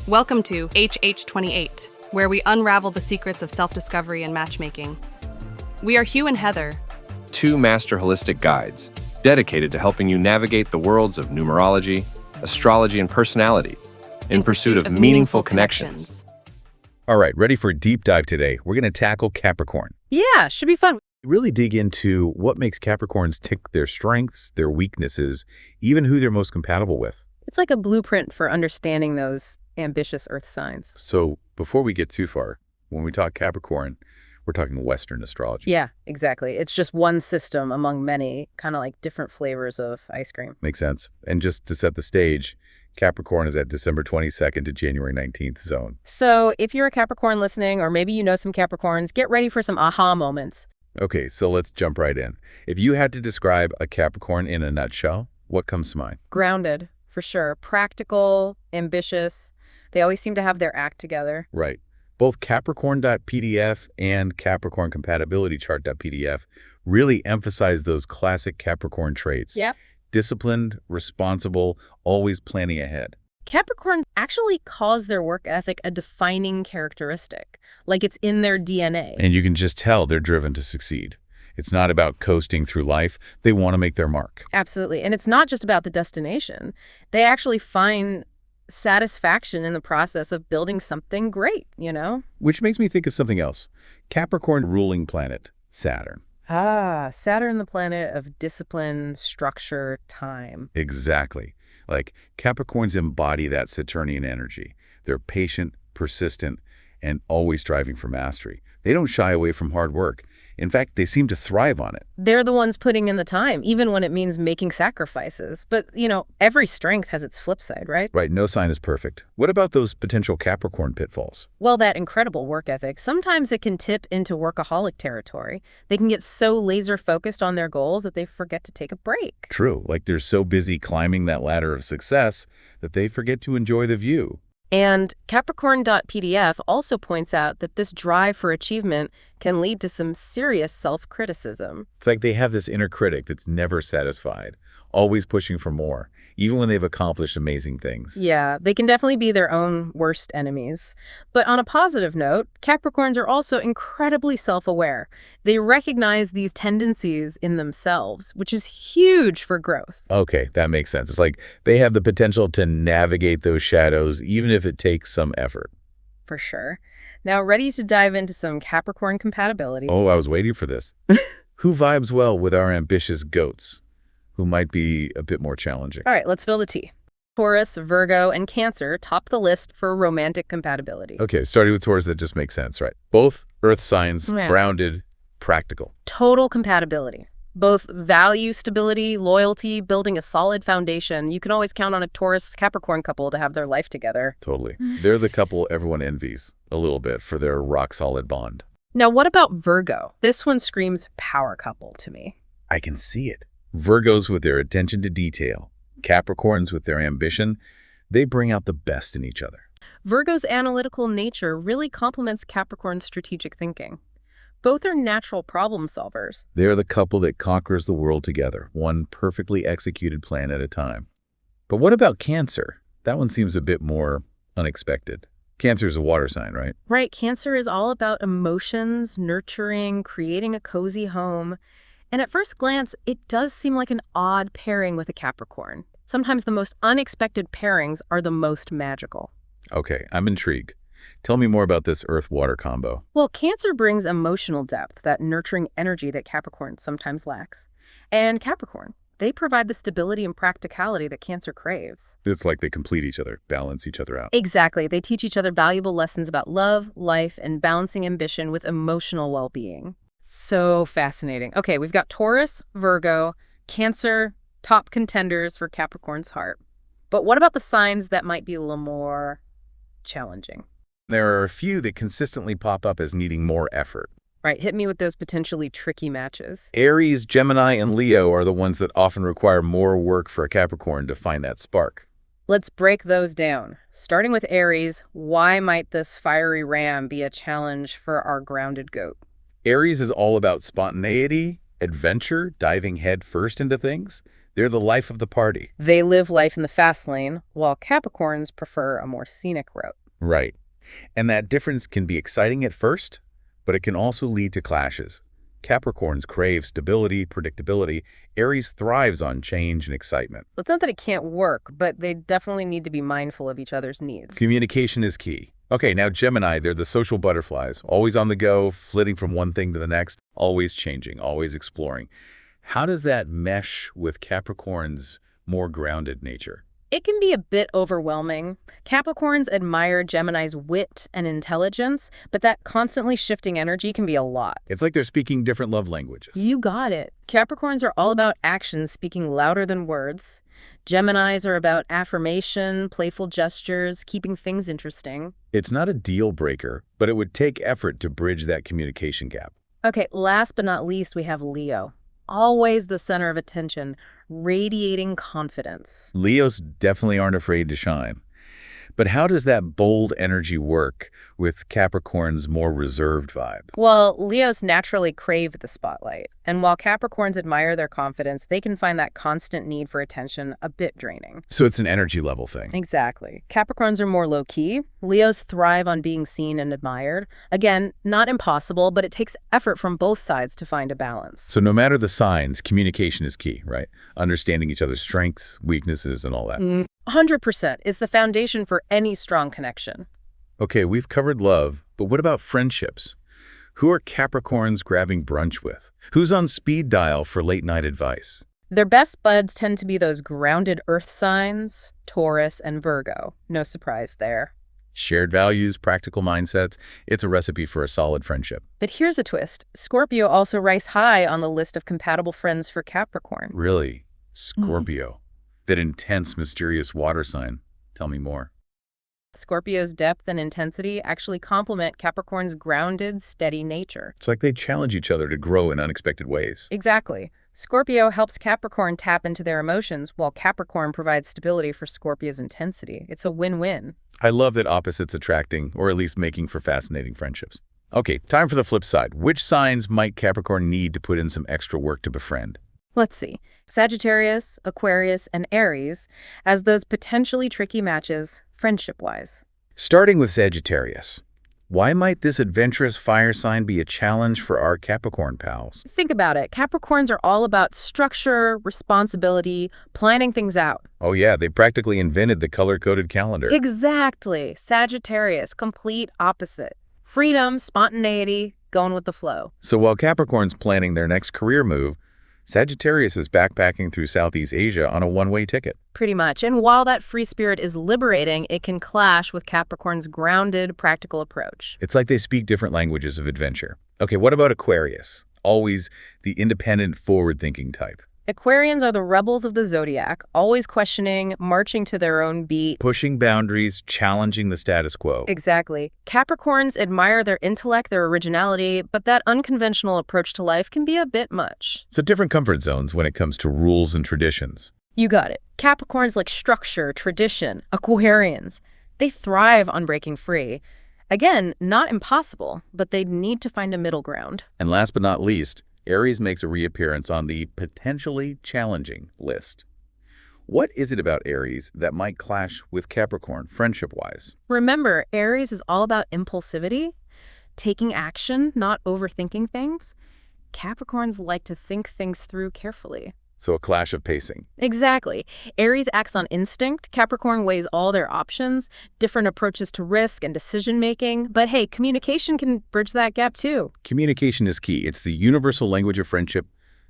Welcome to HH28, where we unravel the secrets of self-discovery and matchmaking. We are Hugh and Heather, two master holistic guides dedicated to helping you navigate the worlds of numerology, astrology, and personality in pursuit of meaningful connections. All right, ready for a deep dive today. We're going to tackle Capricorn. Yeah, should be fun. Really dig into what makes Capricorns tick, their strengths, their weaknesses, even who they're most compatible with. It's like a blueprint for understanding those ambitious earth signs. So before we get too far, when we talk Capricorn, we're talking Western astrology. Yeah, exactly. It's just one system among many, kind of like different flavors of ice cream. Makes sense. And just to set the stage, Capricorn is at December 22nd to January 19th zone. So if you're a Capricorn listening, or maybe you know some Capricorns, get ready for some aha moments. Okay, so let's jump right in. If you had to describe a Capricorn in a nutshell, what comes to mind? Grounded, for sure. Practical, ambitious. They always seem to have their act together. Right. Both Capricorn.pdf and Capricorn compatibility chart.pdf really emphasize those classic Capricorn traits. Yep. Disciplined, responsible, always planning ahead. Capricorn actually calls their work ethic a defining characteristic, like it's in their DNA. And you can just tell they're driven to succeed. It's not about coasting through life. They want to make their mark. Absolutely. And it's not just about the destination. They actually find satisfaction in the process of building something great, you know? Which makes me think of something else. Capricorn ruling planet, Saturn. Ah, Saturn, the planet of discipline, structure, time. Exactly. Like Capricorns embody that Saturnian energy. They're patient, persistent, and always striving for mastery. They don't shy away from hard work. In fact, they seem to thrive on it. They're the ones putting in the time, even when it means making sacrifices. But, you know, every strength has its flip side, right? Right, no sign is perfect. What about those potential Capricorn pitfalls? Well, that incredible work ethic, sometimes it can tip into workaholic territory. They can get so laser focused on their goals that they forget to take a break. True, like they're so busy climbing that ladder of success that they forget to enjoy the view. And Capricorn.pdf also points out that this drive for achievement can lead to some serious self-criticism. It's like they have this inner critic that's never satisfied, always pushing for more, even when they've accomplished amazing things. Yeah, they can definitely be their own worst enemies. But on a positive note, Capricorns are also incredibly self-aware. They recognize these tendencies in themselves, which is huge for growth. Okay, that makes sense. It's like they have the potential to navigate those shadows, even if it takes some effort. For sure. Now, ready to dive into some Capricorn compatibility. Oh, I was waiting for this. Who vibes well with our ambitious goats, who might be a bit more challenging? All right, let's spill the tea. Taurus, Virgo, and Cancer top the list for romantic compatibility. Okay, starting with Taurus, that just makes sense, right? Both earth signs, Yeah. grounded, practical. Total compatibility. Both value stability, loyalty, building a solid foundation. You can always count on a Taurus-Capricorn couple to have their life together. Totally. They're the couple everyone envies a little bit for their rock-solid bond. Now, what about Virgo? This one screams power couple to me. I can see it. Virgos with their attention to detail, Capricorns with their ambition, they bring out the best in each other. Virgo's analytical nature really complements Capricorn's strategic thinking. Both are natural problem solvers. They're the couple that conquers the world together, one perfectly executed plan at a time. But what about Cancer? That one seems a bit more unexpected. Cancer's a water sign, right? Right, Cancer is all about emotions, nurturing, creating a cozy home. And at first glance, it does seem like an odd pairing with a Capricorn. Sometimes the most unexpected pairings are the most magical. Okay, I'm intrigued. Tell me more about this Earth-Water combo. Well, Cancer brings emotional depth, that nurturing energy that Capricorn sometimes lacks. And Capricorn, they provide the stability and practicality that Cancer craves. It's like they complete each other, balance each other out. Exactly. They teach each other valuable lessons about love, life, and balancing ambition with emotional well-being. So fascinating. Okay, we've got Taurus, Virgo, Cancer, top contenders for Capricorn's heart. But what about the signs that might be a little more challenging? There are a few that consistently pop up as needing more effort. Right, hit me with those potentially tricky matches. Aries, Gemini, and Leo are the ones that often require more work for a Capricorn to find that spark. Let's break those down. Starting with Aries, why might this fiery ram be a challenge for our grounded goat? Aries is all about spontaneity, adventure, diving head first into things. They're the life of the party. They live life in the fast lane, while Capricorns prefer a more scenic route. Right. And that difference can be exciting at first, but it can also lead to clashes. Capricorns crave stability, predictability. Aries thrives on change and excitement. It's not that it can't work, but they definitely need to be mindful of each other's needs. Communication is key. Okay, now Gemini, they're the social butterflies, always on the go, flitting from one thing to the next, always changing, always exploring. How does that mesh with Capricorn's more grounded nature? It can be a bit overwhelming. Capricorns admire Gemini's wit and intelligence, but that constantly shifting energy can be a lot. It's like they're speaking different love languages. You got it. Capricorns are all about actions speaking louder than words. Geminis are about affirmation, playful gestures, keeping things interesting. It's not a deal breaker, but it would take effort to bridge that communication gap. Okay, last but not least, we have Leo. Always the center of attention, radiating confidence. Leos definitely aren't afraid to shine. But how does that bold energy work with Capricorn's more reserved vibe? Well, Leos naturally crave the spotlight. And while Capricorns admire their confidence, they can find that constant need for attention a bit draining. So it's an energy level thing. Exactly. Capricorns are more low-key. Leos thrive on being seen and admired. Again, not impossible, but it takes effort from both sides to find a balance. So no matter the signs, communication is key, right? Understanding each other's strengths, weaknesses, and all that. 100% is the foundation for any strong connection. Okay, we've covered love, but what about friendships? Who are Capricorns grabbing brunch with? Who's on speed dial for late-night advice? Their best buds tend to be those grounded earth signs, Taurus and Virgo. No surprise there. Shared values, practical mindsets. It's a recipe for a solid friendship. But here's a twist. Scorpio also ranks high on the list of compatible friends for Capricorn. Really? Scorpio. That intense, mysterious water sign. Tell me more. Scorpio's depth and intensity actually complement Capricorn's grounded, steady nature. It's like they challenge each other to grow in unexpected ways. Exactly. Scorpio helps Capricorn tap into their emotions, while Capricorn provides stability for Scorpio's intensity. It's a win-win. I love that opposites attracting, or at least making for fascinating friendships. Okay, time for the flip side. Which signs might Capricorn need to put in some extra work to befriend? Let's see. Sagittarius, Aquarius, and Aries as those potentially tricky matches, friendship-wise. Starting with Sagittarius. Why might this adventurous fire sign be a challenge for our Capricorn pals? Think about it. Capricorns are all about structure, responsibility, planning things out. Oh yeah, they practically invented the color-coded calendar. Exactly. Sagittarius, complete opposite. Freedom, spontaneity, going with the flow. So while Capricorn's planning their next career move, Sagittarius is backpacking through Southeast Asia on a one-way ticket. Pretty much. And while that free spirit is liberating, it can clash with Capricorn's grounded, practical approach. It's like they speak different languages of adventure. Okay, what about Aquarius? Always the independent, forward-thinking type. Aquarians are the rebels of the Zodiac, always questioning, marching to their own beat. Pushing boundaries, challenging the status quo. Exactly. Capricorns admire their intellect, their originality, but that unconventional approach to life can be a bit much. So different comfort zones when it comes to rules and traditions. You got it. Capricorns like structure, tradition. Aquarians, they thrive on breaking free. Again, not impossible, but they need to find a middle ground. And last but not least, Aries makes a reappearance on the potentially challenging list. What is it about Aries that might clash with Capricorn, friendship-wise? Remember, Aries is all about impulsivity, taking action, not overthinking things. Capricorns like to think things through carefully. So a clash of pacing. Exactly. Aries acts on instinct. Capricorn weighs all their options, different approaches to risk and decision-making. But hey, communication can bridge that gap too. Communication is key. It's the universal language of friendship,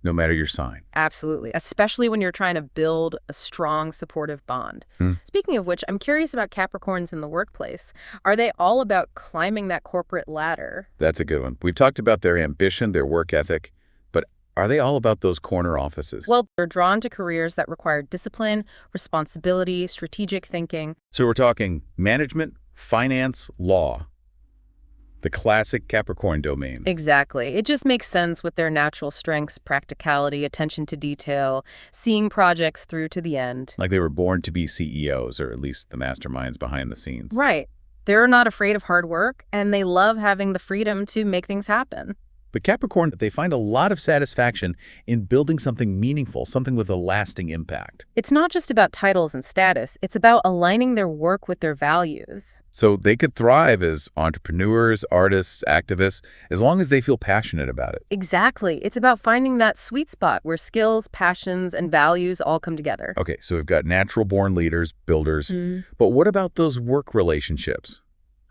no matter your sign. Absolutely, especially when you're trying to build a strong, supportive bond. Speaking of which, I'm curious about Capricorns in the workplace. Are they all about climbing that corporate ladder? That's a good one. We've talked about their ambition, their work ethic, but are they all about those corner offices? Well, they're drawn to careers that require discipline, responsibility, strategic thinking. So we're talking management, finance, law. The classic Capricorn domains. Exactly. It just makes sense with their natural strengths, practicality, attention to detail, seeing projects through to the end. Like they were born to be CEOs, or at least the masterminds behind the scenes. Right. They're not afraid of hard work, and they love having the freedom to make things happen. But Capricorn, they find a lot of satisfaction in building something meaningful, something with a lasting impact. It's not just about titles and status. It's about aligning their work with their values. So they could thrive as entrepreneurs, artists, activists, as long as they feel passionate about it. Exactly. It's about finding that sweet spot where skills, passions, and values all come together. Okay, so we've got natural-born leaders, builders. But what about those work relationships?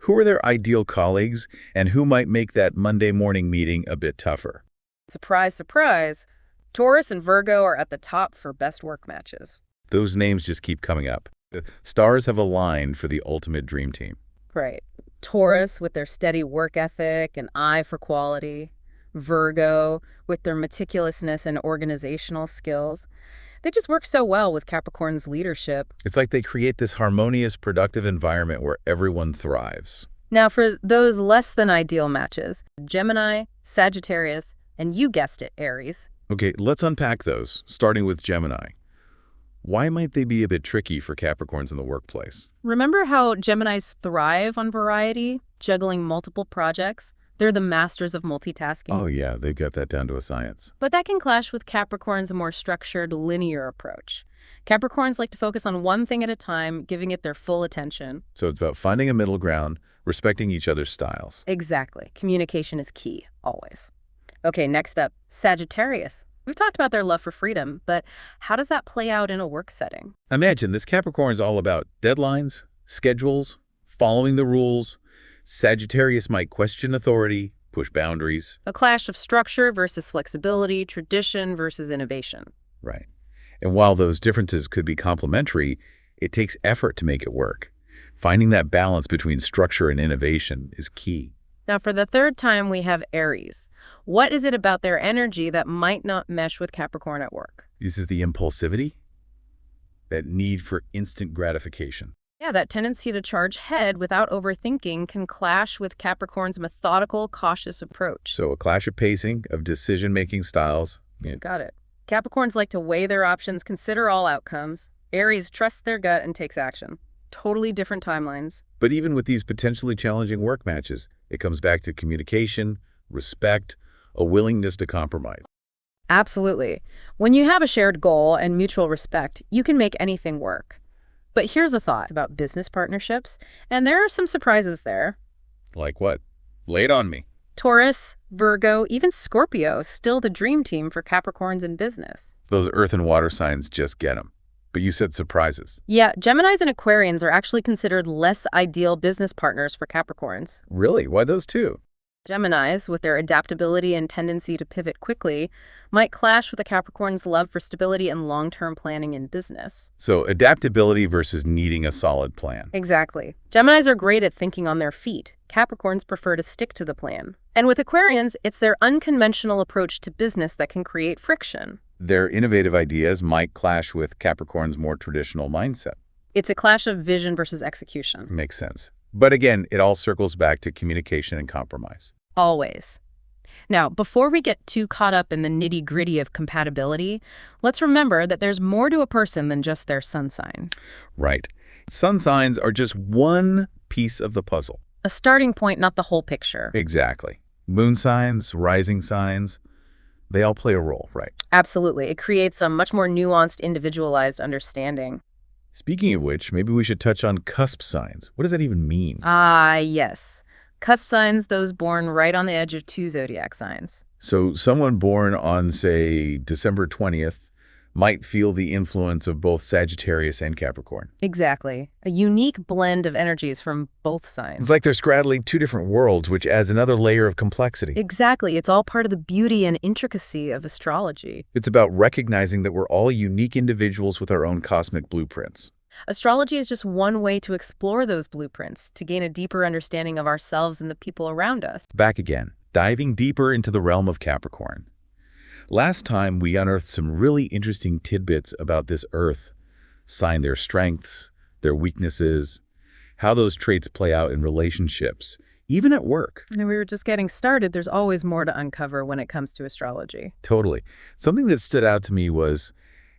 Who are their ideal colleagues, and who might make that Monday morning meeting a bit tougher? Surprise, surprise. Taurus and Virgo are at the top for best work matches. Those names just keep coming up. The stars have aligned for the ultimate dream team. Right. Taurus with their steady work ethic and eye for quality. Virgo with their meticulousness and organizational skills. They just work so well with Capricorn's leadership. It's like they create this harmonious, productive environment where everyone thrives. Now for those less than ideal matches, Gemini, Sagittarius, and you guessed it, Aries. Okay, let's unpack those, starting with Gemini. Why might they be a bit tricky for Capricorns in the workplace? Remember how Geminis thrive on variety, juggling multiple projects? They're the masters of multitasking. Oh yeah, they've got that down to a science. But that can clash with Capricorn's more structured, linear approach. Capricorns like to focus on one thing at a time, giving it their full attention. So it's about finding a middle ground, respecting each other's styles. Exactly. Communication is key, always. Okay, next up, Sagittarius. We've talked about their love for freedom, but how does that play out in a work setting? Imagine this Capricorn is all about deadlines, schedules, following the rules. Sagittarius might question authority, push boundaries. A clash of structure versus flexibility, tradition versus innovation. Right. And while those differences could be complementary, it takes effort to make it work. Finding that balance between structure and innovation is key. Now, for the third time, we have Aries. What is it about their energy that might not mesh with Capricorn at work? This is the impulsivity, that need for instant gratification. Yeah, that tendency to charge ahead without overthinking can clash with Capricorn's methodical, cautious approach. So a clash of pacing, of decision-making styles. Got it. Capricorns like to weigh their options, consider all outcomes. Aries trusts their gut and takes action. Totally different timelines. But even with these potentially challenging work matches, it comes back to communication, respect, a willingness to compromise. Absolutely. When you have a shared goal and mutual respect, you can make anything work. But here's a thought about business partnerships, and there are some surprises there. Like what? Lay it on me. Taurus, Virgo, even Scorpio, still the dream team for Capricorns in business. Those earth and water signs just get them. But you said surprises. Yeah, Geminis and Aquarians are actually considered less ideal business partners for Capricorns. Really? Why those two? Geminis, with their adaptability and tendency to pivot quickly, might clash with a Capricorn's love for stability and long-term planning in business. So adaptability versus needing a solid plan. Exactly. Geminis are great at thinking on their feet. Capricorns prefer to stick to the plan. And with Aquarians, it's their unconventional approach to business that can create friction. Their innovative ideas might clash with Capricorn's more traditional mindset. It's a clash of vision versus execution. Makes sense. But again, it all circles back to communication and compromise. Always. Now, before we get too caught up in the nitty-gritty of compatibility, let's remember that there's more to a person than just their sun sign. Right. Sun signs are just one piece of the puzzle. A starting point, not the whole picture. Exactly. Moon signs, rising signs, they all play a role, right? Absolutely. It creates a much more nuanced, individualized understanding. Speaking of which, maybe we should touch on cusp signs. What does that even mean? Ah, yes. Cusp signs, those born right on the edge of two zodiac signs. So someone born on, say, December 20th might feel the influence of both Sagittarius and Capricorn. Exactly. A unique blend of energies from both signs. It's like they're straddling two different worlds, which adds another layer of complexity. Exactly. It's all part of the beauty and intricacy of astrology. It's about recognizing that we're all unique individuals with our own cosmic blueprints. Astrology is just one way to explore those blueprints, to gain a deeper understanding of ourselves and the people around us. Back again, diving deeper into the realm of Capricorn. Last time, we unearthed some really interesting tidbits about this Earth sign, their strengths, their weaknesses, how those traits play out in relationships, even at work. And we were just getting started. There's always more to uncover when it comes to astrology. Totally. Something that stood out to me was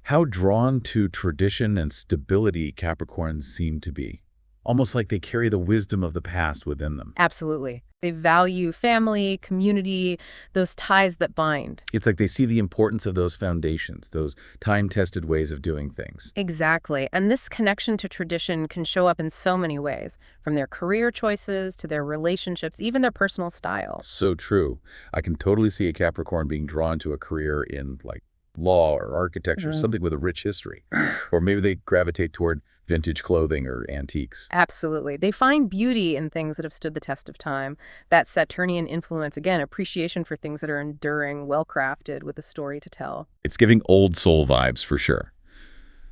how drawn to tradition and stability Capricorns seem to be. Almost like they carry the wisdom of the past within them. Absolutely. They value family, community, those ties that bind. It's like they see the importance of those foundations, those time-tested ways of doing things. Exactly. And this connection to tradition can show up in so many ways, from their career choices to their relationships, even their personal style. So true. I can totally see a Capricorn being drawn to a career in like law or architecture, something with a rich history. Or maybe they gravitate toward vintage clothing or antiques. Absolutely. They find beauty in things that have stood the test of time. That Saturnian influence, again, appreciation for things that are enduring, well-crafted, with a story to tell. It's giving old soul vibes for sure.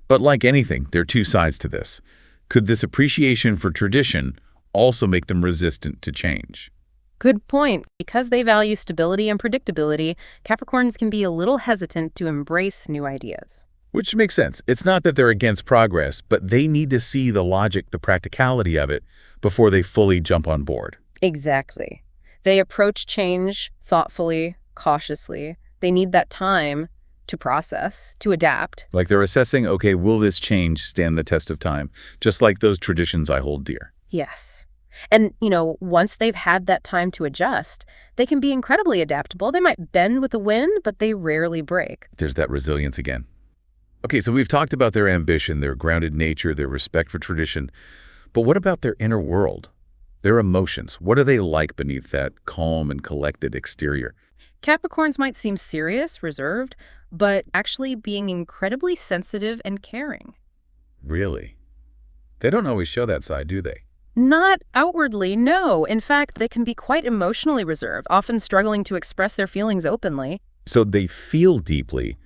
But like anything, there are two sides to this. Could this appreciation for tradition also make them resistant to change? Good point. Because they value stability and predictability, Capricorns can be a little hesitant to embrace new ideas. Which makes sense. It's not that they're against progress, but they need to see the logic, the practicality of it before they fully jump on board. Exactly. They approach change thoughtfully, cautiously. They need that time to process, to adapt. Like they're assessing, okay, will this change stand the test of time? Just like those traditions I hold dear. Yes. And, once they've had that time to adjust, they can be incredibly adaptable. They might bend with the wind, but they rarely break. There's that resilience again. Okay, so we've talked about their ambition, their grounded nature, their respect for tradition. But what about their inner world? Their emotions? What are they like beneath that calm and collected exterior? Capricorns might seem serious, reserved, but actually being incredibly sensitive and caring. Really? They don't always show that side, do they? Not outwardly, no. In fact, they can be quite emotionally reserved, often struggling to express their feelings openly. So they feel deeply,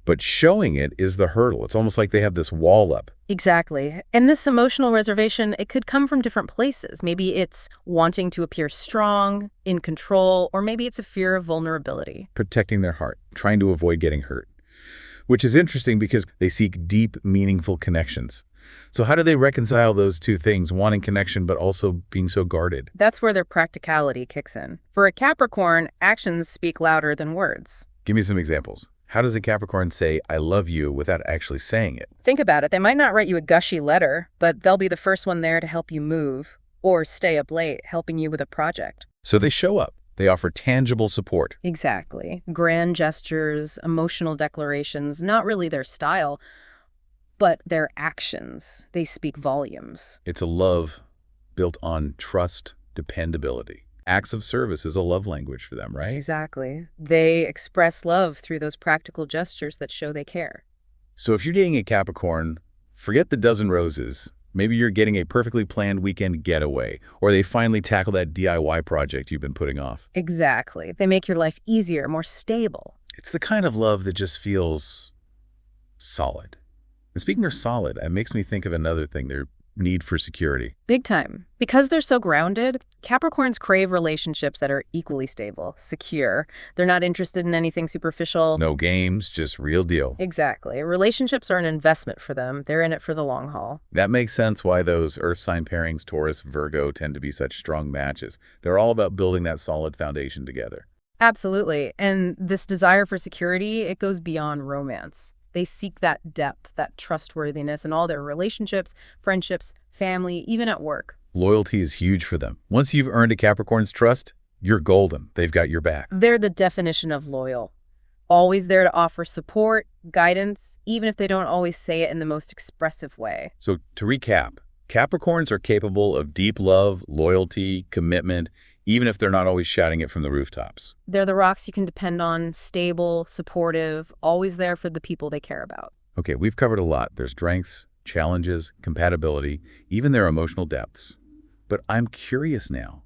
but showing it is the hurdle. It's almost like they have this wall up. Exactly. And this emotional reservation, it could come from different places. Maybe it's wanting to appear strong, in control, or maybe it's a fear of vulnerability. Protecting their heart, trying to avoid getting hurt. Which is interesting because they seek deep, meaningful connections. So how do they reconcile those two things, wanting connection but also being so guarded? That's where their practicality kicks in. For a Capricorn, actions speak louder than words. Give me some examples. How does a Capricorn say, I love you, without actually saying it? Think about it. They might not write you a gushy letter, but they'll be the first one there to help you move or stay up late, helping you with a project. So they show up. They offer tangible support. Exactly. Grand gestures, emotional declarations, not really their style, but their actions. They speak volumes. It's a love built on trust, dependability. Acts of service is a love language for them, right? Exactly. They express love through those practical gestures that show they care. So if you're dating a Capricorn, forget the dozen roses. Maybe you're getting a perfectly planned weekend getaway, or they finally tackle that DIY project you've been putting off. Exactly. They make your life easier, more stable. It's the kind of love that just feels solid. And speaking of solid, it makes me think of another thing, their need for security. Big time. Because they're so grounded, Capricorns crave relationships that are equally stable, secure. They're not interested in anything superficial. No games, just real deal. Exactly. Relationships are an investment for them. They're in it for the long haul. That makes sense why those earth sign pairings, Taurus, Virgo, tend to be such strong matches. They're all about building that solid foundation together. Absolutely. And this desire for security, it goes beyond romance. They seek that depth, that trustworthiness in all their relationships, friendships, family, even at work. Loyalty is huge for them. Once you've earned a Capricorn's trust, you're golden. They've got your back. They're the definition of loyal. Always there to offer support, guidance, even if they don't always say it in the most expressive way. So to recap, Capricorns are capable of deep love, loyalty, commitment, even if they're not always shouting it from the rooftops. They're the rocks you can depend on, stable, supportive, always there for the people they care about. Okay, we've covered a lot. Their strengths, challenges, compatibility, even their emotional depths. But I'm curious now,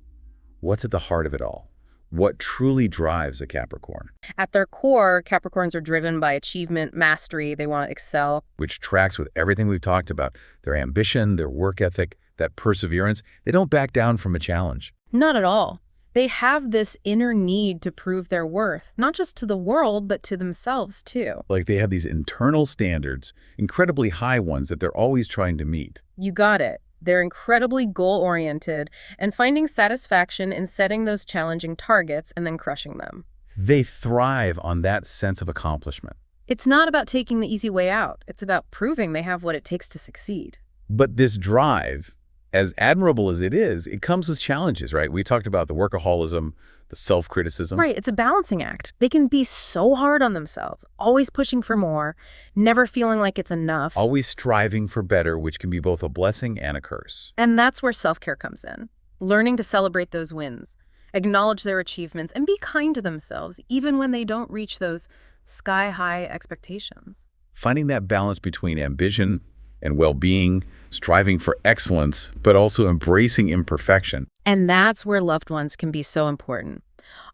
what's at the heart of it all? What truly drives a Capricorn? At their core, Capricorns are driven by achievement, mastery. They want to excel. Which tracks with everything we've talked about. Their ambition, their work ethic, that perseverance. They don't back down from a challenge. Not at all. They have this inner need to prove their worth, not just to the world, but to themselves, too. Like they have these internal standards, incredibly high ones that they're always trying to meet. You got it. They're incredibly goal-oriented and finding satisfaction in setting those challenging targets and then crushing them. They thrive on that sense of accomplishment. It's not about taking the easy way out. It's about proving they have what it takes to succeed. But this drive, as admirable as it is, it comes with challenges, right? We talked about the workaholism, the self-criticism. Right, it's a balancing act. They can be so hard on themselves, always pushing for more, never feeling like it's enough. Always striving for better, which can be both a blessing and a curse. And that's where self-care comes in. Learning to celebrate those wins, acknowledge their achievements, and be kind to themselves, even when they don't reach those sky-high expectations. Finding that balance between ambition and well-being, striving for excellence, but also embracing imperfection. And that's where loved ones can be so important.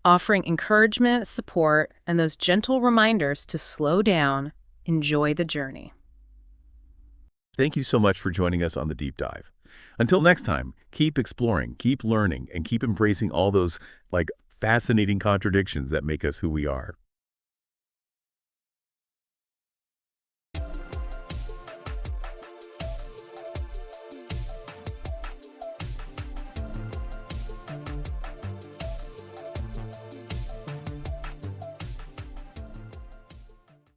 Offering encouragement, support, and those gentle reminders to slow down, enjoy the journey. Thank you so much for joining us on the Deep Dive. Until next time, keep exploring, keep learning, and keep embracing all those, fascinating contradictions that make us who we are.